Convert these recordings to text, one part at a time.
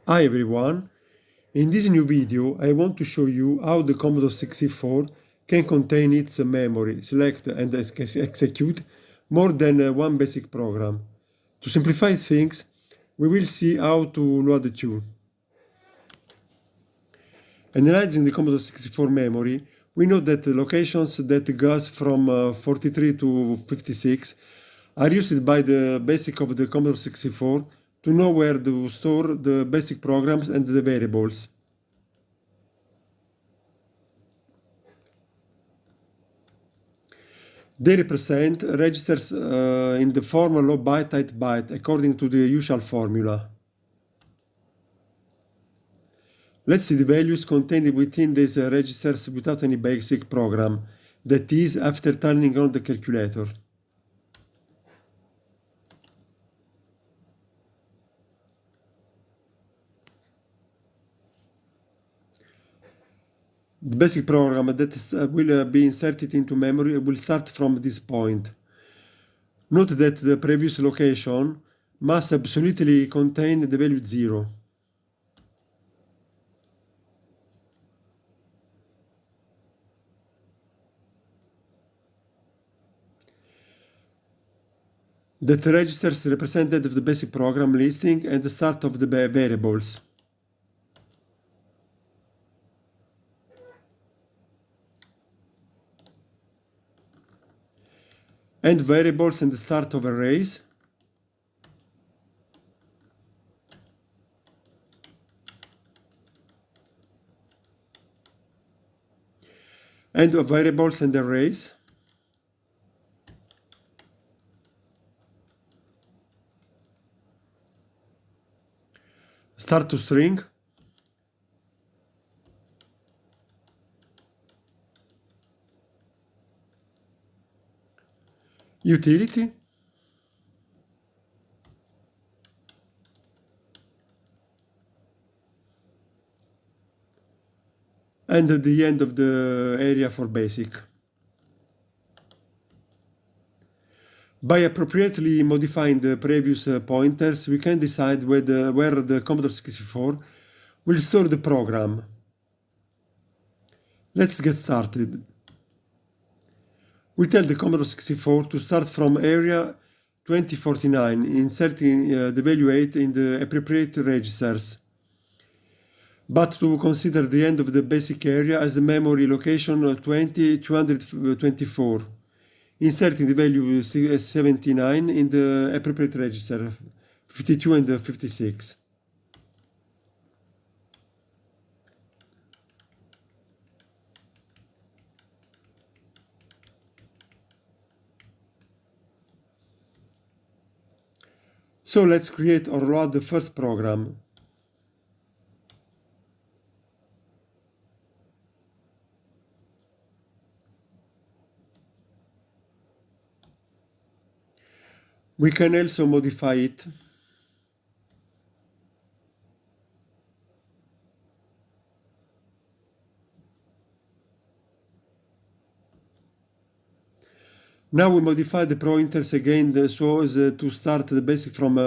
Hi everyone, in this new video I want to show you how the Commodore 64 can contain its memory, select and execute more than one basic program. To simplify things, we will see how to load the tune. Analyzing the Commodore 64 memory, we know that the locations that goes from 43 to 56 are used by the BASIC of the Commodore 64 to know where to store the basic programs and the variables. They represent registers in the form of byte at byte according to the usual formula. Let's see the values contained within these registers without any basic program, that is, after turning on the calculator. The basic program that will be inserted into memory will start from this point. Note that the previous location must absolutely contain the value 0. That registers represented the basic program listing and the start of the variables. And variables and the start of arrays. And variables and arrays. Start to string. Utility. And at the end of the area for basic. By appropriately modifying the previous pointers, we can decide where the Commodore 64 will store the program. Let's get started. We tell the Commodore 64 to start from area 2049, inserting the value 8 in the appropriate registers, but to consider the end of the basic area as the memory location 224, inserting the value 79 in the appropriate register, 52 and 56. So let's create or load the first program. We can also modify it. Now we modify the pointers again so as to start the basic from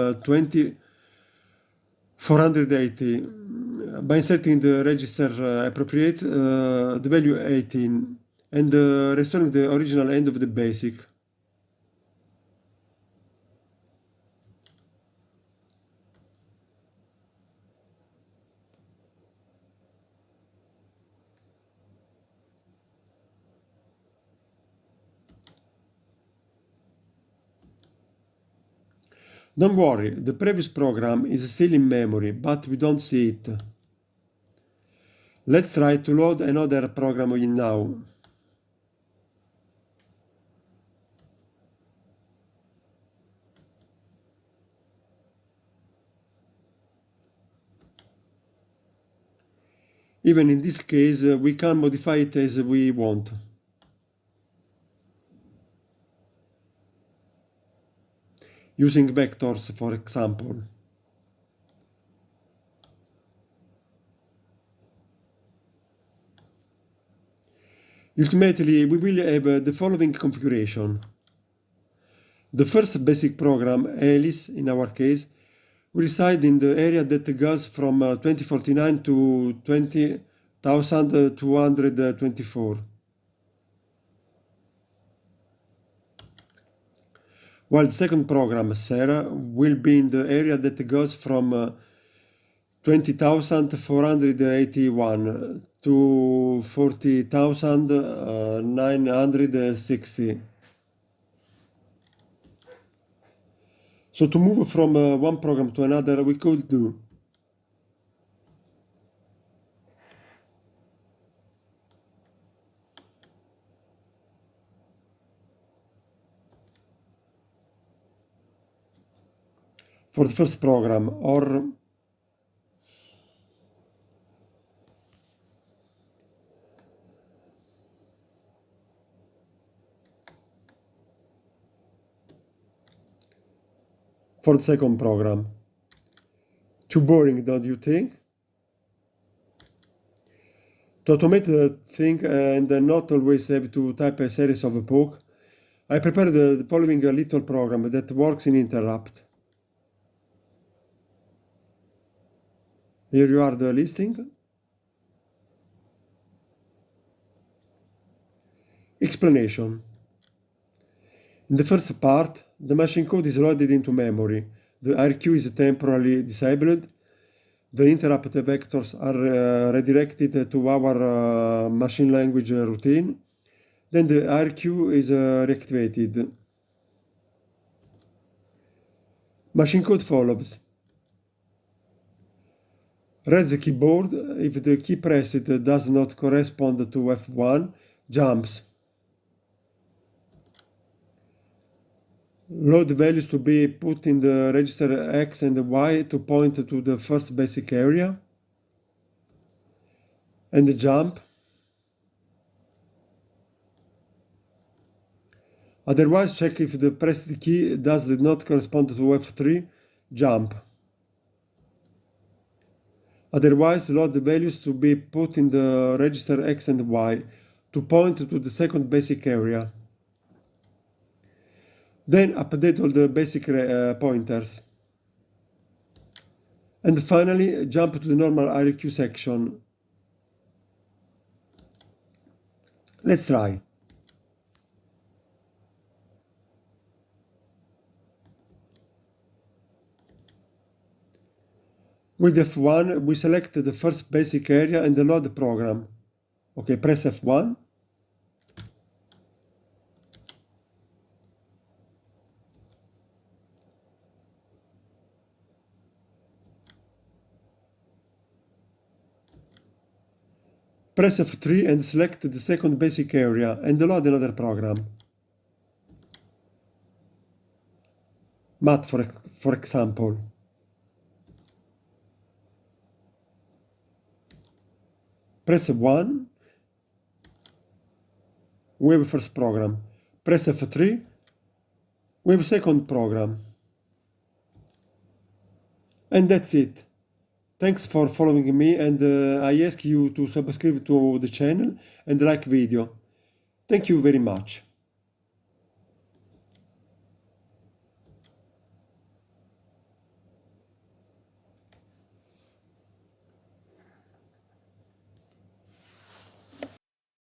480 by inserting the register appropriate the value 18 and restoring the original end of the basic. Don't worry, the previous program is still in memory, but we don't see it. Let's try to load another program in now. Even in this case, we can modify it as we want. Using vectors, for example. Ultimately, we will have the following configuration. The first basic program, Alice in our case, We reside in the area that goes from 2049 to 20,224. While the second program, Sarah, will be in the area that goes from 20,481 to 40,960. So to move from one program to another, we could do for the first program, or for the second program. Too boring, don't you think? To automate the thing and not always have to type a series of poke, I prepared the following little program that works in interrupt. Here you are the listing. Explanation. In the first part, the machine code is loaded into memory. The RQ is temporarily disabled. The interrupt vectors are redirected to our machine language routine. Then the RQ is reactivated. Machine code follows. Read the keyboard. If the key pressed does not correspond to F1, jumps. Load values to be put in the register X and Y to point to the first basic area. And jump. Otherwise, check if the pressed key does not correspond to F3, jump. Otherwise, load the values to be put in the register X and Y to point to the second basic area. Then update all the basic pointers. And finally, jump to the normal RQ section. Let's try. With F1, we select the first basic area and load the program. Okay, press F1. Press F3 and select the second basic area and load another program. Math, for example. Press F1. We have first program. Press F3. We have second program. And that's it. Thanks for following me, and I ask you to subscribe to the channel and like video. Thank you very much.